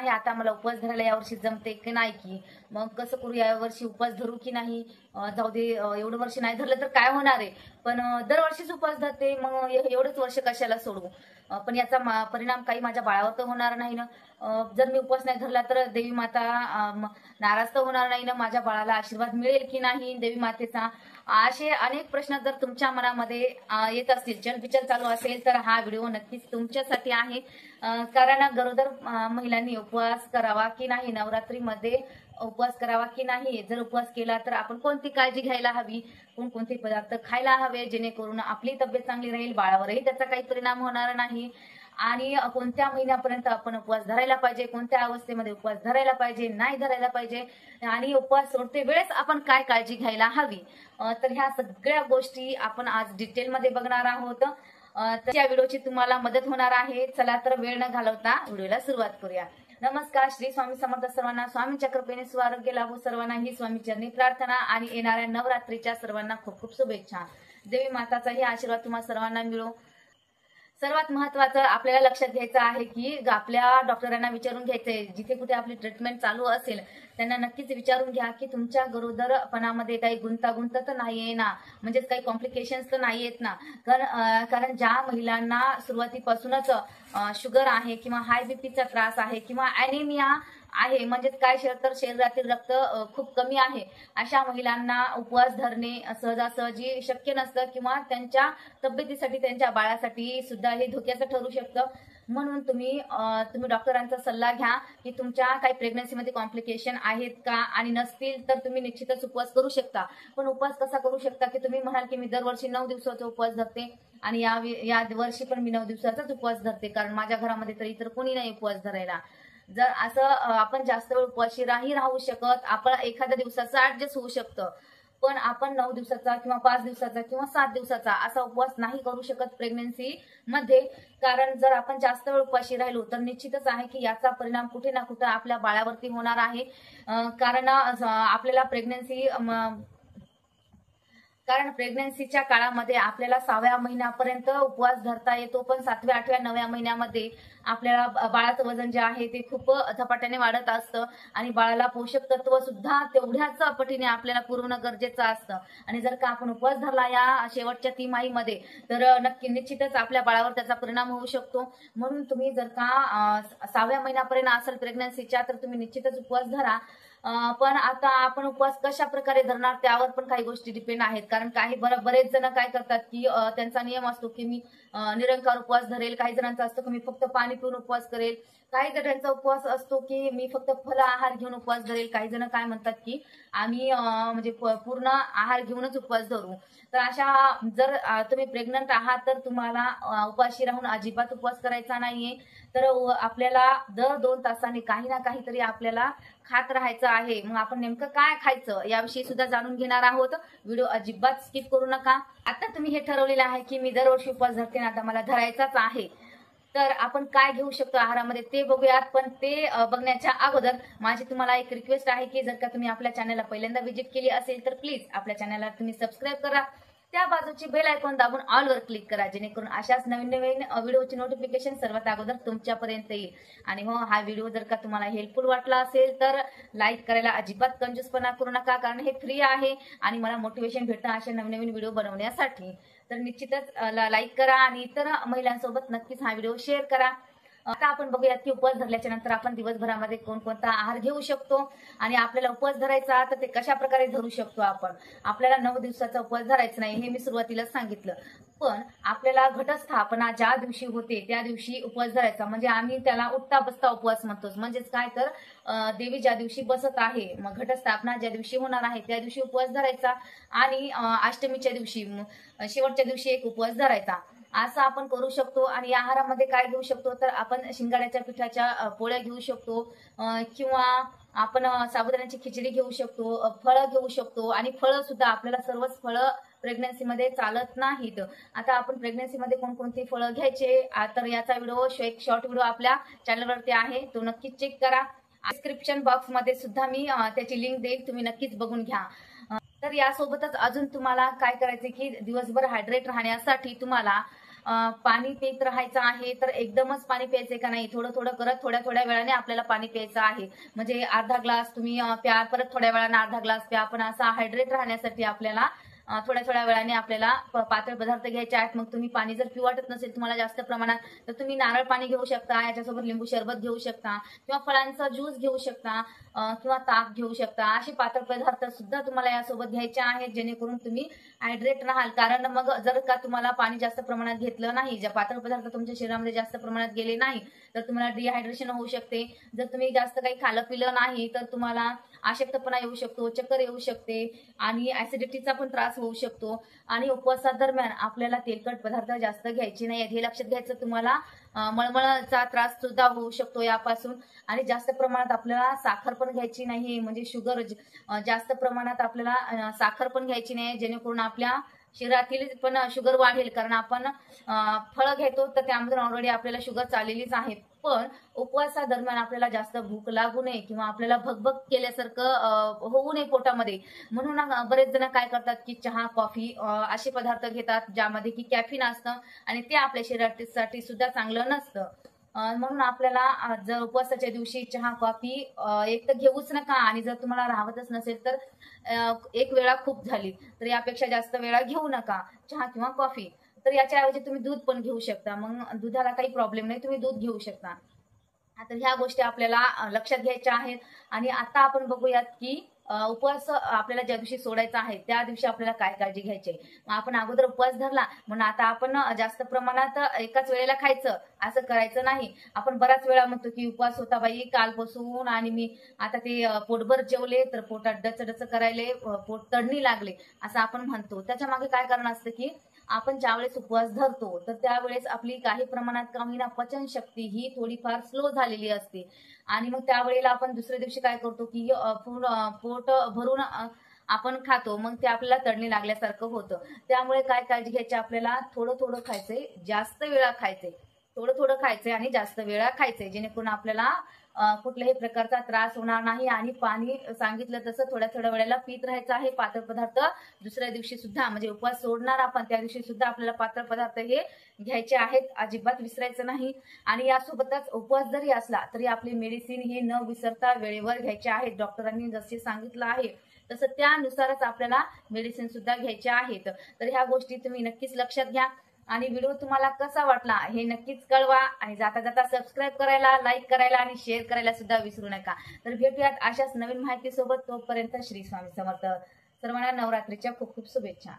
आहे आता मला उपवास धरायला यावर्षी जमते की नाही, की मग कसं करू, यावर्षी उपवास धरू की नाही, जाऊ दे एवढं वर्ष नाही धरलं तर काय होणार आहे, पण दरवर्षीच उपवास धरते, मग एवढंच वर्ष कशाला सोडू, पण याचा परिणाम काही माझ्या बाळावर तर होणार नाही ना, जर मी उपवास नाही धरला तर देवी माता नाराज तर होणार नाही ना, माझ्या बाळाला आशीर्वाद मिळेल की नाही देवी मातेचा, असे अनेक प्रश्न जर तुमच्या मनामध्ये येत असतील, चलबिचल चालू असेल, तर हा व्हिडिओ नक्कीच तुमच्यासाठी आहे. कारण गरोदर महिलांनी उपवास करावा की नाही, नवरात्रीमध्ये उपवास करावा की नाही, जर उपवास केला तर आपण कोणती काळजी घ्यायला हवी, कोणकोणते पदार्थ खायला हवे जेणेकरून आपली तब्येत चांगली राहील, बाळावरही त्याचा काही परिणाम होणार नाही, आणि कोणत्या महिन्यापर्यंत आपण उपवास धरायला पाहिजे, कोणत्या अवस्थेमध्ये उपवास धरायला पाहिजे, नाही धरायला पाहिजे, आणि उपवास सोडते वेळेस आपण काय काळजी घ्यायला हवी. तर ह्या सगळ्या गोष्टी आपण आज डिटेलमध्ये बघणार आहोत. तर या व्हिडिओची तुम्हाला मदत होणार आहे. चला तर वेळ न घालवता व्हिडिओला सुरुवात करूया. नमस्कार, श्री स्वामी समर्थ सर्वांना, स्वामींच्या कृपेने स्वारोग्य लाभो सर्वांना ही स्वामी चरणी प्रार्थना, आणि येणाऱ्या नवरात्रीच्या सर्वांना खूप खूप शुभेच्छा. देवी माताचाही आशीर्वाद तुम्हा सर्वांना मिळो. सर्वात महत्वाचं आपल्याला लक्षात घ्यायचं आहे की आपल्या डॉक्टरांना विचारून घ्यायचंय, जिथे कुठे आपली ट्रीटमेंट चालू असेल त्यांना नक्कीच विचारून घ्या की तुमच्या गरोदरपणामध्ये काही गुंतागुंत तर नाहीये ना, म्हणजेच काही कॉम्प्लिकेशन्स तर नाहीयेत ना, कारण ज्या महिलांना सुरुवातीपासूनच शुगर आहे किंवा हाय बीपीचा त्रास आहे किंवा ॲनिमिया आहे, म्हणजेच काय तर शरीरातील रक्त खूप कमी आहे, अशा महिलांना उपवास धरणे सहजासहजी शक्य नसतं, किंवा त्यांच्या तब्येतीसाठी त्यांच्या बाळासाठी सुद्धा हे धोक्याचं ठरू शकतं. म्हणून तुम्ही डॉक्टरांचा सल्ला घ्या की तुमच्या काही प्रेग्नन्सीमध्ये कॉम्प्लिकेशन आहेत का, आणि नसतील तर तुम्ही निश्चितच उपवास करू शकता. पण उपवास कसा करू शकता की तुम्ही म्हणाल की मी दरवर्षी 9 दिवसाचा उपवास धरते, आणि या वर्षी पण मी 9 दिवसाचाच उपवास धरते, कारण माझ्या घरामध्ये तर इतर कोणी नाही उपवास धरायला. जर असं आपण जास्त वेळ उपाशी राहू शकत, आपण एखाद्या दिवसाचं ऍडजस्ट होऊ शकतं, पण आपण 9 दिवसाचा किंवा 5 दिवसाचा किंवा 7 दिवसाचा असा उपवास नाही करू शकत प्रेग्नन्सी मध्ये. कारण जर आपण जास्त वेळ उपाशी राहिलो तर निश्चितच आहे की याचा परिणाम कुठे ना कुठे आपल्या बाळावरती होणार आहे. कारण आपल्याला प्रेग्नन्सीच्या काळामध्ये आपल्याला 6व्या महिन्यापर्यंत उपवास धरता येतो, पण 7व्या, 8व्या, 9व्या महिन्यामध्ये आपल्याला बाळाचं वजन जे आहे ते खूप झपाट्याने वाढत असतं, आणि बाळाला पोषक तत्व सुद्धा तेवढ्याच पटीने आपल्याला पुरवणं गरजेचं असतं. आणि जर का आपण उपवास धरला या शेवटच्या तिमाहीमध्ये तर निश्चितच आपल्या बाळावर त्याचा परिणाम होऊ शकतो. म्हणून तुम्ही जर का 6व्या महिन्यापर्यंत असेल प्रेग्नन्सीच्या तर तुम्ही निश्चितच उपवास धरा. पण आता आपण उपवास कशा प्रकारे धरणार त्यावर पण काही गोष्टी डिपेंड आहेत. कारण बरेच जण काय करतात की त्यांचा नियम असतो की मी निरंकार उपवास धरेल, काही जणांचा असतो की मी फक्त पाणी पिऊन उपवास करेल, काही जणांचा उपवास असतो की मी फक्त फल आहार घेऊन उपवास धरेल, काही जण काय म्हणतात की आम्ही म्हणजे पूर्ण आहार घेऊनच उपवास धरू. तर अशा जर तुम्ही प्रेग्नंट आहात तर तुम्हाला उपाशी राहून अजिबात उपवास करायचा नाहीये. तर आपल्याला दर 2 तासांनी काही ना काहीतरी आपल्याला खात राहायचं आहे. मग आपण नेमकं काय खायचं याविषयी सुद्धा जाणून घेणार आहोत. व्हिडिओ अजिबात स्किप करू नका. आता तुम्ही हे ठरवलेलं आहे की मी दरवर्षी उपवास धरते ना, आता मला धरायचाच आहे, तर आपण काय घेऊ शकतो आहारामध्ये ते बघूयात. पण ते बघण्याच्या अगोदर माझी तुम्हाला एक रिक्वेस्ट आहे की जर का तुम्ही आपल्या चॅनलला पहिल्यांदा व्हिजिट केली असेल तर प्लीज आपल्या चॅनलला तुम्ही सबस्क्राईब करा, त्या बाजूची बेल आयकॉन दाबून ऑल वर क्लिक करा, जेणेकरून अशाच नवीन नवीन व्हिडिओची नोटिफिकेशन सर्वात अगोदर तुमच्यापर्यंत येईल. आणि हो, हा व्हिडिओ जर का तुम्हाला हेल्पफुल वाटला असेल तर लाईक करायला अजिबात कंजूसपणा करू नका, कारण हे फ्री आहे आणि मला मोटिवेशन भेटतं अशा नवीन नवीन व्हिडिओ बनवण्यासाठी. तर निश्चितच लाईक करा आणि इतर महिलांसोबत नक्कीच हा व्हिडिओ शेअर करा. आता आपण बघूयात की उपवास धरल्याच्या नंतर आपण दिवसभरामध्ये कोणकोणता आहार घेऊ शकतो, आणि आपल्याला उपवास धरायचा तर ते कशा प्रकारे धरू शकतो. आपल्याला 9 दिवसाचा उपवास धरायचा नाही हे मी सुरुवातीलाच सांगितलं, पण आपल्याला घटस्थापना ज्या दिवशी होते त्या दिवशी उपवास धरायचा. म्हणजे आम्ही त्याला उठता बसता उपवास म्हणतोच. म्हणजेच काय तर देवी ज्या दिवशी बसत आहे, मग घटस्थापना ज्या दिवशी होणार आहे त्या दिवशी उपवास धरायचा, आणि अष्टमीच्या दिवशी शेवटच्या दिवशी एक उपवास धरायचा. असं आपण करू शकतो. आणि या आहारामध्ये काय घेऊ शकतो तर आपण शिंगाड्याच्या पिठाच्या पोळ्या घेऊ शकतो, किंवा आपण साबुदाण्याची खिचडी घेऊ शकतो, फळं घेऊ शकतो. आणि फळं सुद्धा आपल्याला सर्वच फळं प्रेग्नन्सीमध्ये चालत नाहीत. आता आपण प्रेग्नन्सीमध्ये कोणकोणती फळं घ्यायचे तर याचा व्हिडिओ, एक शॉर्ट व्हिडिओ आपल्या चॅनलवरती आहे, तो नक्कीच चेक करा. डिस्क्रिप्शन बॉक्समध्ये सुद्धा मी त्याची लिंक देईल, तुम्ही नक्कीच बघून घ्या. तर यासोबतच अजून तुम्हाला काय करायचे की दिवसभर हायड्रेट राहण्यासाठी तुम्हाला पाणी पित राहायचं आहे, तर एकदमच पाणी प्यायचंय का नाही, थोडं थोडं करत थोड्या थोड्या वेळाने आपल्याला पाणी प्यायचं आहे. म्हणजे अर्धा ग्लास तुम्ही प्या, परत थोड्या वेळाने अर्धा ग्लास प्या. पण असा हायड्रेट राहण्यासाठी आपल्याला थोड्या थोड्या वेळाने आपल्याला पातळ पदार्थ घ्यायचे आहेत. मग तुम्ही पाणी जर पिऊ वाटत नसेल तुम्हाला जास्त प्रमाणात, तर तुम्ही नारळ पाणी घेऊ शकता, याच्यासोबत लिंबू सरबत घेऊ शकता किंवा फळांचा ज्यूस घेऊ शकता किंवा ताक घेऊ शकता. असे पातळ पदार्थ सुद्धा तुम्हाला यासोबत घ्यायचे आहेत, जेणेकरून तुम्ही हायड्रेट राहाल. कारण मग जर का तुम्हाला पाणी जास्त प्रमाणात घेतलं नाही, ज्या पातळ पदार्थ तुमच्या शरीरामध्ये जास्त प्रमाणात गेले नाही, तर तुम्हाला डिहायड्रेशन होऊ शकते. जर तुम्ही जास्त काही खाल्लं पिलं नाही, तर तुम्हाला अशक्तपणा येऊ शकतो, चक्कर येऊ शकते आणि ऍसिडिटीचा पण त्रास होऊ शकतो. आणि उपवासादरम्यान आपल्याला तेलकट पदार्थ जास्त घ्यायचे नाहीत, हे लक्षात घ्यायचं. तुम्हाला मळमळचा त्रास सुद्धा होऊ शकतो यापासून. आणि जास्त प्रमाणात आपल्याला साखर पण घ्यायची नाही, म्हणजे शुगर जास्त प्रमाणात आपल्याला साखर पण घ्यायची नाही, जेणेकरून आपल्या शरीरातील पण शुगर वाढेल. कारण आपण फळं घेतो तर त्यामधून ऑलरेडी आपल्याला शुगर चाललेलीच आहे. पण उपवासादरम्यान आपल्याला जास्त भूक लागू नये किंवा आपल्याला भगभग केल्यासारखं होऊ नये पोटामध्ये, म्हणून बरेच जण काय करतात की चहा कॉफी असे पदार्थ घेतात ज्यामध्ये की कॅफीन असतं आणि ते आपल्या शरीरासाठी सुद्धा चांगलं नसतं. म्हणून आपल्याला जर उपवासाच्या दिवशी चहा कॉफी एक तर घेऊच नका. आणि जर तुम्हाला राहतच नसेल तर एक वेळा खूप झाली, तर यापेक्षा जास्त वेळा घेऊ नका चहा किंवा कॉफी. तर याच्याऐवजी तुम्ही दूध पण घेऊ शकता. मग दुधाला काही प्रॉब्लेम नाही, तुम्ही दूध घेऊ शकता. तर ह्या गोष्टी आपल्याला लक्षात घ्यायच्या आहेत. आणि आता आपण बघूयात की उपवास आपल्याला ज्या दिवशी सोडायचा आहे त्या दिवशी आपल्याला काय काळजी घ्यायची. मग आपण अगोदर उपवास धरला म्हणून आता आपण जास्त प्रमाणात एकाच वेळेला खायचं असं करायचं नाही. आपण बराच वेळा म्हणतो की उपवास होता बाई कालपासून आणि मी आता ते पोटभर जेवले तर पोटात डच करायले, पोट तडणी लागले असं आपण म्हणतो. त्याच्या मागे काय कारण असतं की आपण ज्यावेळेस उपवास धरतो तर त्यावेळेस आपली काही प्रमाणात कमी ना पचनशक्ती ही थोडीफार स्लो झालेली असते. आणि मग त्यावेळेला आपण दुसऱ्या दिवशी काय करतो की पोट भरून आपण खातो, मग ते आपल्याला तडणी लागल्यासारखं होतं. त्यामुळे काय काळजी घ्यायची, आपल्याला थोडं थोडं खायचंय, जास्त वेळा खायचंय, थोडं थोडं खायचंय आणि जास्त वेळा खायचंय, जेणेकरून आपल्याला कुठल्याही प्रकारचा त्रास होणार नाही. आणि पाणी सांगितलं तसं थोड्या थोड्या वेळेला पित राहायचं आहे. पातळ पदार्थ दुसऱ्या दिवशी सुद्धा, म्हणजे उपवास सोडणार आपण त्या दिवशी सुद्धा आपल्याला पातळ पदार्थ हे घ्यायचे आहेत, अजिबात विसरायचं नाही. आणि यासोबतच उपवास जरी असला तरी आपली मेडिसिन हे न विसरता वेळेवर घ्यायचे आहेत. डॉक्टरांनी जसे सांगितलं आहे तसं त्यानुसारच आपल्याला मेडिसिन सुद्धा घ्यायचे आहेत. तर ह्या गोष्टी तुम्ही नक्कीच लक्षात घ्या. आणि व्हिडिओ तुम्हाला कसा वाटला हे नक्कीच कळवा. आणि जाता जाता सबस्क्राईब करायला, लाईक करायला आणि शेअर करायला सुद्धा विसरू नका. तर भेटूयात अशाच नवीन माहिती सोबत. तोपर्यंत श्री स्वामी समर्थ. सर्वांना नवरात्रीच्या खूप खूप शुभेच्छा.